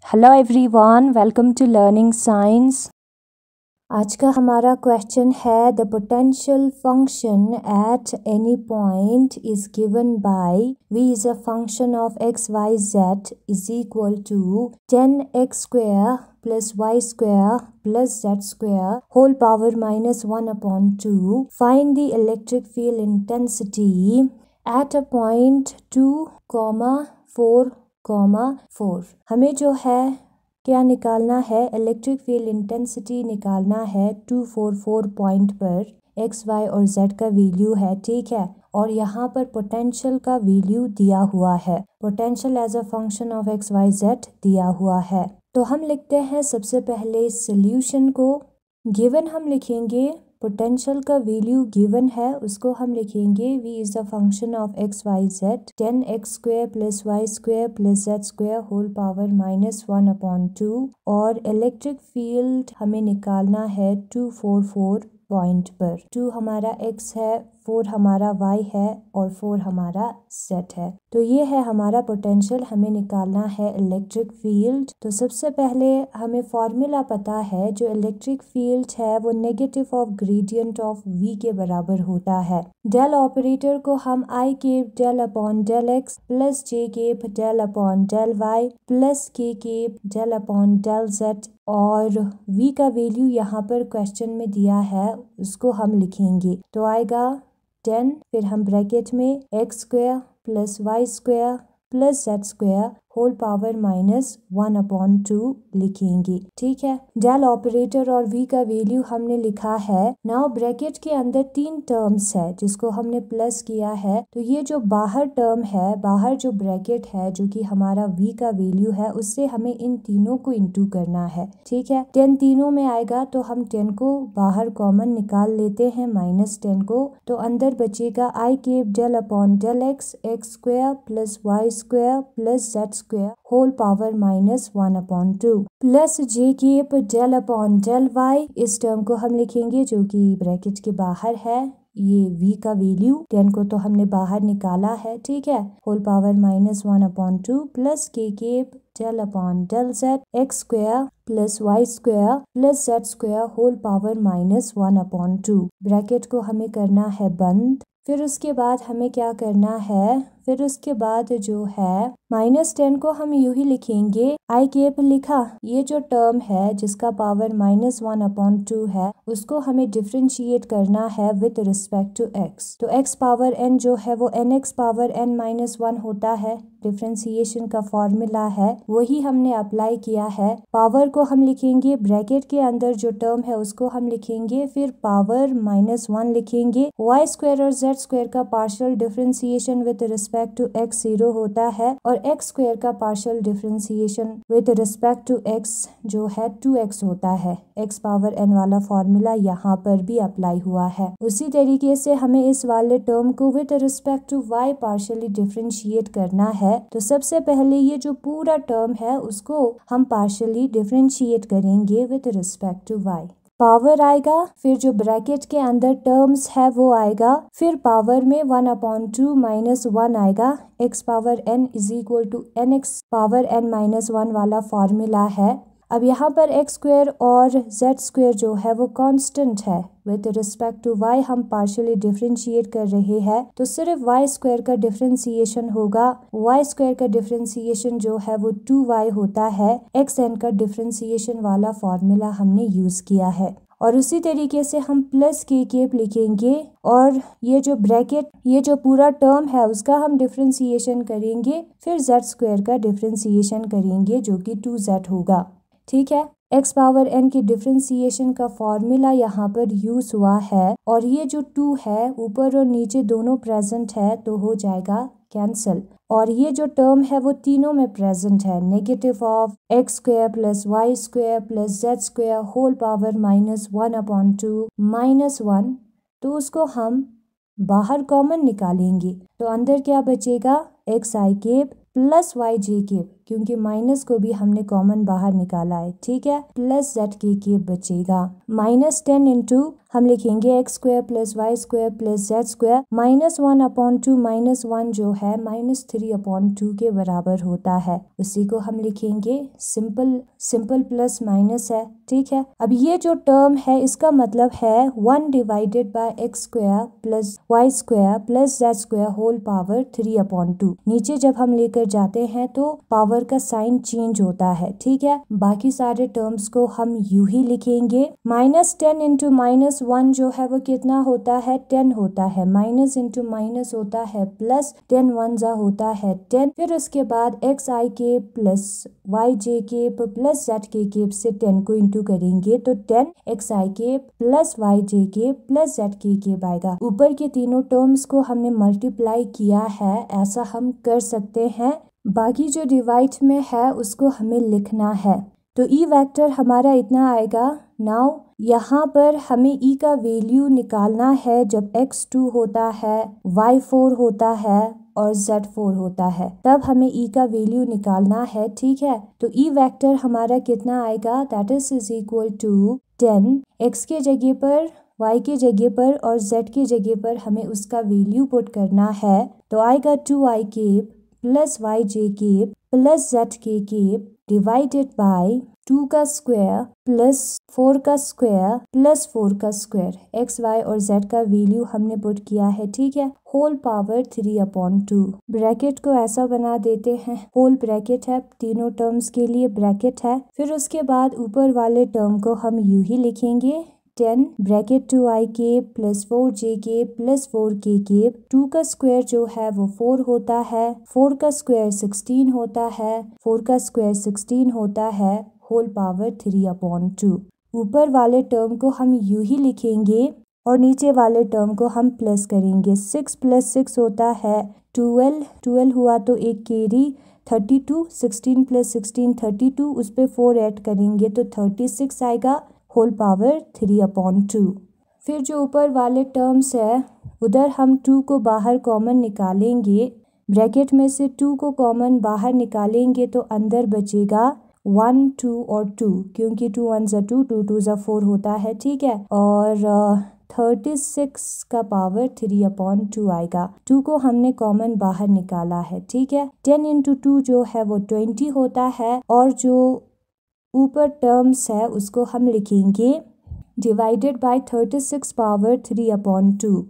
Hello everyone, welcome to learning science. आज का हमारा क्वेश्चन है the potential function at any point is given by v is a function of x y z is equal to 10x square plus y square plus z square whole power -1/2। Find the electric field intensity at a point 2, 4, हमें जो है क्या निकालना है, electric field intensity निकालना है 2, 4, 4 point पर x, y और z का वैल्यू है, ठीक है। और यहाँ पर पोटेंशियल का वैल्यू दिया हुआ है, potential as a function of x, y, z दिया हुआ है। तो हम लिखते हैं सबसे पहले सॉल्यूशन को। गिवन हम लिखेंगे पोटेंशियल का वैल्यू गिवन है, उसको हम लिखेंगे v is the function of x, y, z 10x square plus y square plus z square whole power -1/2। और इलेक्ट्रिक फील्ड हमें निकालना है 2, 4, 4 पॉइंट पर। 2 हमारा x है, 4 हमारा y है और 4 हमारा z है। तो ये है हमारा पोटेंशियल, हमें निकालना है इलेक्ट्रिक फील्ड। तो सबसे पहले हमें फॉर्मूला पता है, जो इलेक्ट्रिक फील्ड है वो negative of gradient of v के बराबर होता है। डेल ऑपरेटर को हम i cap del upon del x plus j cap del upon del y plus k cap del upon del z और v का वैल्यू यहाँ पर क्वेश्चन में दिया है, उसको हम लिखेंगे। तो आएगा 10, फिर हम ब्रैकेट में x square plus y square plus z square whole power -1/2 लिखेंगे, ठीक है। डेल ऑपरेटर और v का वैल्यू हमने लिखा है। नाउ ब्रैकेट के अंदर 3 टर्म्स है जिसको हमने प्लस किया है। तो ये जो बाहर टर्म है, बाहर जो ब्रैकेट है जो कि हमारा v का वैल्यू है, उससे हमें इन तीनों को इंटू करना है, ठीक है। 10 तीनों में आएगा तो हम 10 को बाहर कॉमन निकाल लेते हैं, -10 को। तो अंदर बचेगा i cap del upon del x square plus y square plus z square whole power -1/2 plus j cap del upon del y। इस टर्म को हम लिखेंगे जो कि ब्रैकेट के बाहर है, ये v का वैल्यू 10 को तो हमने बाहर निकाला है, ठीक है। Whole power -1/2 plus k cap del upon del z x square plus y square plus z square whole power -1/2। Bracket को हमें करना है बंद। फिर उसके बाद हमें क्या करना है, फिर उसके बाद जो है -10 को हम यूं ही लिखेंगे, i केप लिखा। ये जो टर्म है जिसका पावर -1/2 है, उसको हमें डिफरेंशिएट करना है विद रिस्पेक्ट टू x। तो x पावर n जो है वो nx पावर n-1 होता है, डिफरेंशिएशन का फॉर्मूला है, वही हमने अप्लाई किया है। पावर को हम लिखेंगे, ब्रैकेट के अंदर जो टर्म है उसको हम लिखेंगे, फिर पावर -1 लिखेंगे। y स्क्वायर और z स्क्वायर का partial differentiation with respect to x 0 होता है और x स्क्वायर का partial differentiation with respect to x जो है 2x होता है। x पावर n वाला फॉर्मूला यहाँ पर भी अप्लाई हुआ है। उसी तरीके से हमें इस वाले टर्म को with respect to y partially differentiate करना है। तो सबसे पहले ये जो पूरा टर्म है उसको हम पार्शियली डिफरेंशिएट करेंगे with respect to y। Power आएगा, फिर जो ब्रैकेट के अंदर टर्म्स है वो आएगा, फिर पावर में 1/2 -1 आएगा। x power n is equal to nx power n-1 वाला फॉर्मूला है। अब यहाँ पर x स्क्वायर और z स्क्वायर जो है वो कांस्टेंट है, विद रिस्पेक्ट टू y हम पार्शियली डिफरेंशिएट कर रहे हैं, तो सिर्फ y स्क्वायर का डिफरेंशिएशन होगा। y स्क्वायर का डिफरेंशिएशन जो है वो 2y होता है। xn का डिफरेंशिएशन वाला फॉर्मूला हमने यूज किया है। और उसी तरीके से हम प्लस k केप लिखेंगे और ये जो ब्रैकेट, ये जो पूरा टर्म है उसका हम डिफरेंशिएशन करेंगे, फिर z स्क्वायर का डिफरेंशिएशन करेंगे जो कि 2z होगा, ठीक है। x पावर n की डिफरेंशिएशन का फॉर्मूला यहाँ पर यूज हुआ है और ये जो 2 है ऊपर और नीचे दोनों प्रेजेंट है तो हो जाएगा कैंसिल। और ये जो टर्म है वो तीनों में प्रेजेंट है, negative of x square plus y square plus z square whole power -1/2 -1। तो उसको हम बाहर कॉमन निकालेंगे, तो अंदर क्या बचेगा, x i cap plus y j cap. क्योंकि माइनस को भी हमने कॉमन बाहर निकाला है, ठीक है। प्लस ZK बचेगा। -10 इंटू हम लिखेंगे x² + y² + z² -1/2 -1 जो है -3/2 के बराबर होता है। उसी को हम लिखेंगे सिंपल प्लस माइनस है, ठीक है। अब ये जो टर्म है इसका मतलब है 1 divided by x² + y² + z² whole power 3/2। नीचे जब हम लेकर जाते हैं तो पावर का साइन चेंज होता है, ठीक है। बाकी सारे टर्म्स को हम यूं ही लिखेंगे। -10 इंटू -1 जो है वो कितना होता है, 10 होता है। माइनस इंटू माइनस होता है प्लस, 10 1 जा होता है 10। फिर उसके बाद xik + yjk + zk से 10 को इंटू करेंगे तो 10 xik + yjk + zk आएगा। ऊपर के तीनों टर्म्स को हमने मल्टीप्लाई किया है, ऐसा हम कर सकते हैं। बाकी जो डिवाइड में है उसको हमें लिखना है। तो ई वेक्टर हमारा इतना आएगा। नाउ यहाँ पर हमें ई का वैल्यू निकालना है जब x2 होता है, y4 होता है और z4 होता है, तब हमें ई का वैल्यू निकालना है, ठीक है। तो ई वेक्टर हमारा कितना आएगा, that is equal to 10 x के जगह पर, y के जगह पर और z के जगह पर हमें उसका वैल्यू पुट करना है। तो आएगा 2ik + yjk + zk divided by 2 का स्क्वायर प्लस 4 का स्क्वायर प्लस 4 का स्क्वायर। x, y और z का वैल्यू हमने पुट किया है, ठीक है। Whole power 3/2। ब्रैकेट को ऐसा बना देते हैं, होल ब्रैकेट है, तीनों टर्म्स के लिए ब्रैकेट है। फिर उसके बाद ऊपर वाले टर्म को हम यूं ही लिखेंगे 10 ब्रैकेट 2ik + 4jk + 4kk। 2 का स्क्वायर जो है वो 4 होता है, 4 का स्क्वायर 16 होता है, 4 का स्क्वायर 16 होता है, होल पावर 3/2। ऊपर वाले टर्म को हम यूं ही लिखेंगे और नीचे वाले टर्म को हम प्लस करेंगे। 6 + 6 होता है 12 हुआ तो एक कैरी 32, 16 + 16 32, उस पर 4 ऐड करेंगे तो 36 आएगा, होल पावर 3/2। फिर जो ऊपर वाले टर्म्स है उधर हम 2 को बाहर कॉमन निकालेंगे। ब्रैकेट में से 2 को कॉमन बाहर निकालेंगे तो अंदर बचेगा 1 2 और 2, क्योंकि 2 1 जा 2, 2 2 जा 4 होता है, ठीक है। और 36 का पावर 3/2 आएगा। 2 को हमने कॉमन बाहर निकाला है, ठीक है। 10 इंटू 2 जो है वो 20 होता है और जो ऊपर टर्म्स है उसको हम लिखेंगे डिवाइडेड बाय 36 पावर 3/2।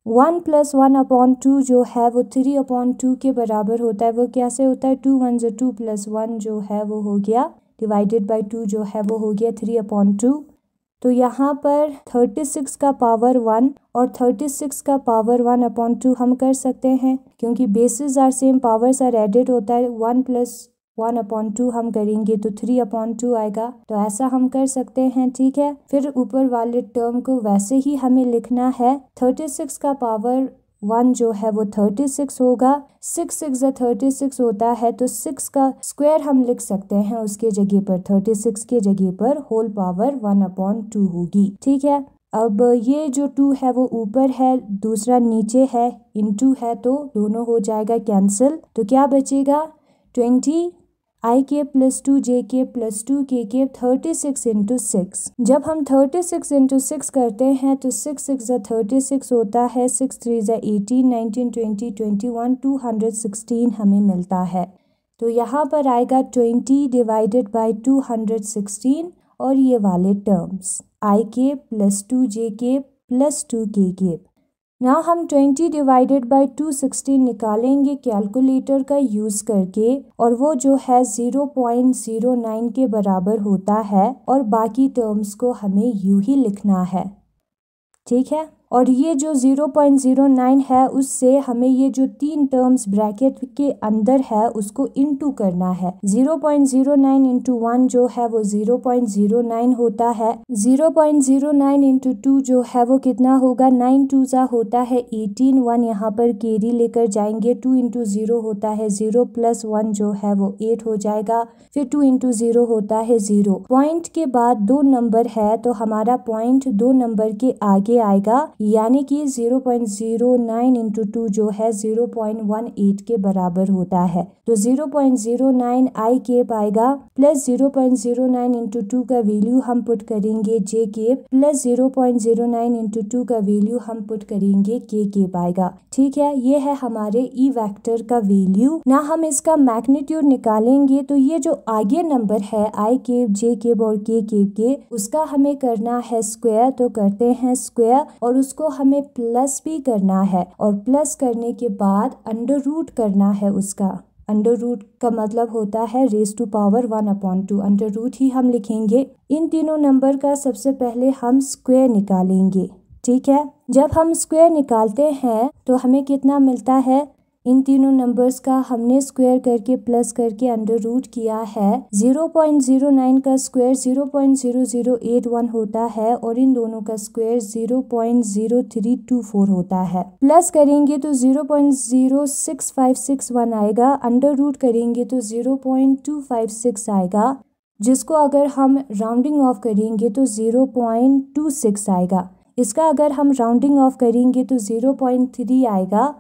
1 + 1/2 जो है वो 3/2 के बराबर होता है। वो कैसे होता है, 2 1 2 + 1 जो है वो हो गया डिवाइडेड बाय 2 जो है वो हो गया 3/2। तो यहाँ पर 36 का पावर 1 और 36 का पावर 1/2 हम कर सकते हैं, क्योंकि bases are same, powers are added होता है। 1 + 1/2 हम करेंगे तो 3/2 आएगा, तो ऐसा हम कर सकते हैं, ठीक है। फिर ऊपर वाले टर्म को वैसे ही हमें लिखना है। 36 का पावर 1 जो है वो 36 होगा। 6 6 जा 36 होता है, तो 6 का स्क्वायर हम लिख सकते हैं उसके जगह पर, 36 के जगह पर होल पावर 1/2 होगी, ठीक है। अब ये जो 2 है वो ऊपर है, दूसरा नीचे है, इनटू है, तो दोनों हो जाएगा कैंसिल। तो क्या बचेगा, 20ik + 2jk + 2kk 36 इंटू 6। जब हम 36 इंटू 6 करते हैं तो 6 6 जा 36 होता है, 6 3 जा 18, 19 20 21 216 हमें मिलता है। तो यहाँ पर आएगा 20 डिवाइडेड बाय 216 और ये वाले टर्म्स ik + 2jk + 2kk। ना हम 20 डिवाइडेड बाय 216 निकालेंगे कैलकुलेटर का यूज़ करके, और वो जो है 0.09 के बराबर होता है, और बाकी टर्म्स को हमें यूं ही लिखना है, ठीक है। और ये जो 0.09 है उससे हमें ये जो 3 टर्म्स ब्रैकेट के अंदर है उसको इनटू करना है। 0.09 इंटू 1 जो है वो 0.09 होता है। 0.09 इंटू 2 जो है वो कितना होगा, 9 2 जा होता है 18, 1 यहाँ पर कैरी लेकर जाएंगे। 2 इंटू 0 होता है 0 + 1 जो है वो 8 हो जाएगा। फिर 2 इंटू 0 होता है 0। पॉइंट के बाद 2 नंबर है तो हमारा पॉइंट 2 नंबर के आगे आएगा, यानी कि 0.09 इंटू 2 जो है 0.18 के बराबर होता है। तो 0.09 आई केप आएगा प्लस 0.09 इंटू 2 का वैल्यू हम पुट करेंगे जे केप प्लस 0.09 इंटू 2 का वैल्यू हम पुट करेंगे के केप आएगा। ठीक है, ये है हमारे ई वेक्टर का वैल्यू। ना हम इसका मैग्नीट्यूड निकालेंगे तो ये जो आगे नंबर है आई केप जे केप और के केप के उसका हमें करना है स्क्वायर, तो करते हैं स्क्वायर और उसको हमें प्लस भी करना है और प्लस करने के बाद अंडर रूट करना है उसका। अंडर रूट का मतलब होता है raise to power 1/2, under root ही हम लिखेंगे। इन तीनों नंबर का सबसे पहले हम स्क्वायर निकालेंगे। ठीक है, जब हम स्क्वायर निकालते हैं तो हमें कितना मिलता है, इन तीनों नंबर्स का हमने स्क्वायर करके प्लस करके अंडर रूट किया है। 0.09 का स्क्वायर 0.0081 होता है और इन दोनों का स्क्वायर 0.0324 होता है। प्लस करेंगे तो 0.06561 आएगा, अंडर रूट करेंगे तो 0.256 आएगा, जिसको अगर हम राउंडिंग ऑफ करेंगे तो 0.26 आएगा। इसका अगर हम राउंडिंग ऑफ करेंगे तो 0.3 आएगा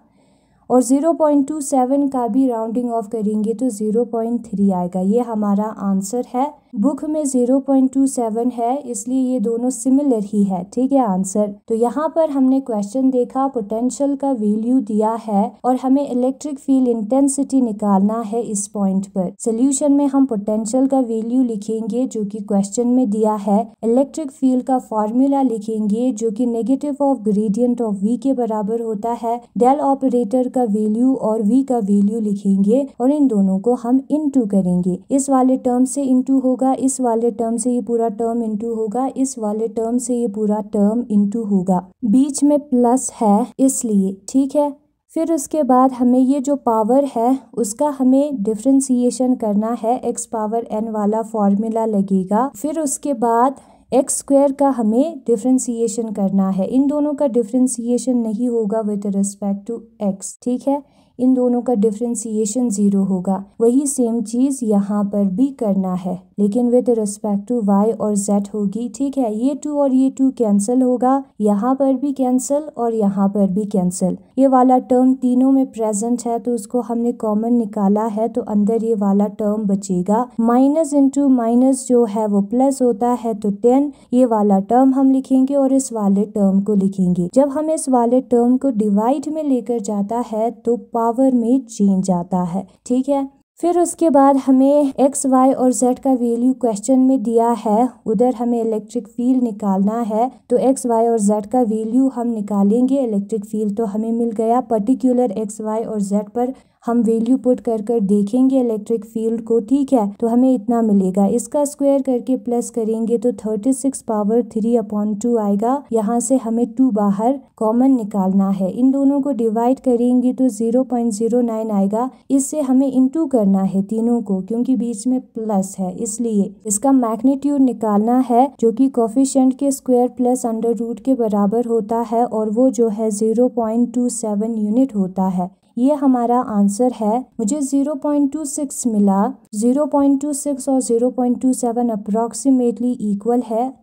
और 0.27 का भी राउंडिंग ऑफ करेंगे तो 0.3 आएगा। ये हमारा आंसर है। बुक में 0.27 है इसलिए ये दोनों सिमिलर ही है। ठीक है आंसर। तो यहाँ पर हमने क्वेश्चन देखा, पोटेंशियल का वैल्यू दिया है और हमें इलेक्ट्रिक फील्ड इंटेंसिटी निकालना है इस पॉइंट पर। सोल्यूशन में हम पोटेंशियल का वैल्यू लिखेंगे जो कि क्वेश्चन में दिया है, इलेक्ट्रिक फील्ड का फॉर्मूला लिखेंगे जो कि negative of gradient of v के बराबर होता है, डेल ऑपरेटर का वैल्यू और v का वैल्यू लिखेंगे और इन दोनों को हम इनटू करेंगे। इस वाले टर्म से इनटू होगा, इस वाले टर्म से ये पूरा टर्म इनटू होगा, इस वाले टर्म से ये पूरा टर्म इनटू होगा, बीच में प्लस है इसलिए। ठीक है, फिर उसके बाद हमें ये जो पावर है उसका हमें डिफरेंशिएशन करना है, x पावर n वाला फॉर्मूला लगेगा। फिर उसके बाद एक्स स्क्वायर का हमें डिफरेंशिएशन करना है। इन दोनों का डिफरेंशिएशन नहीं होगा विद रिस्पेक्ट टू x। ठीक है, इन दोनों का डिफरेंशिएशन 0 होगा। वही सेम चीज यहाँ पर भी करना है लेकिन विद रिस्पेक्ट टू y और z होगी। ठीक है, ये 2 और ये 2 कैंसिल होगा, यहाँ पर भी कैंसिल और यहाँ पर भी कैंसिल। ये वाला टर्म तीनों में प्रेजेंट है तो उसको हमने कॉमन निकाला है तो अंदर ये वाला टर्म बचेगा। माइनस इंटू माइनस जो है वो प्लस होता है तो 10, ये वाला टर्म हम लिखेंगे और इस वाले टर्म को लिखेंगे। जब हम इस वाले टर्म को डिवाइड में लेकर जाता है तो पावर में चेंज आता है। ठीक है, फिर उसके बाद हमें x, y और z का वैल्यू क्वेश्चन में दिया है, उधर हमें इलेक्ट्रिक फील्ड निकालना है तो x, y और z का वैल्यू हम निकालेंगे। इलेक्ट्रिक फील्ड तो हमें मिल गया, पर्टिकुलर x, y और z पर हम वैल्यू पुट कर देखेंगे इलेक्ट्रिक फील्ड को। ठीक है, तो हमें इतना मिलेगा, इसका स्क्वायर करके प्लस करेंगे तो 36 पावर 3/2 आएगा। यहाँ से हमें 2 बाहर कॉमन निकालना है, इन दोनों को डिवाइड करेंगे तो 0.09 आएगा। इससे हमें इनटू करना है तीनों को क्योंकि बीच में प्लस है इसलिए। इसका मैग्नीट्यूड निकालना है जो कि कोफिशिएंट के स्क्वायर प्लस अंडर रूट के बराबर होता है और वो जो है 0.27 यूनिट होता है। ये हमारा आंसर है। मुझे 0.26 मिला। 0.26 और 0.27 अप्रोक्सीमेटली इक्वल है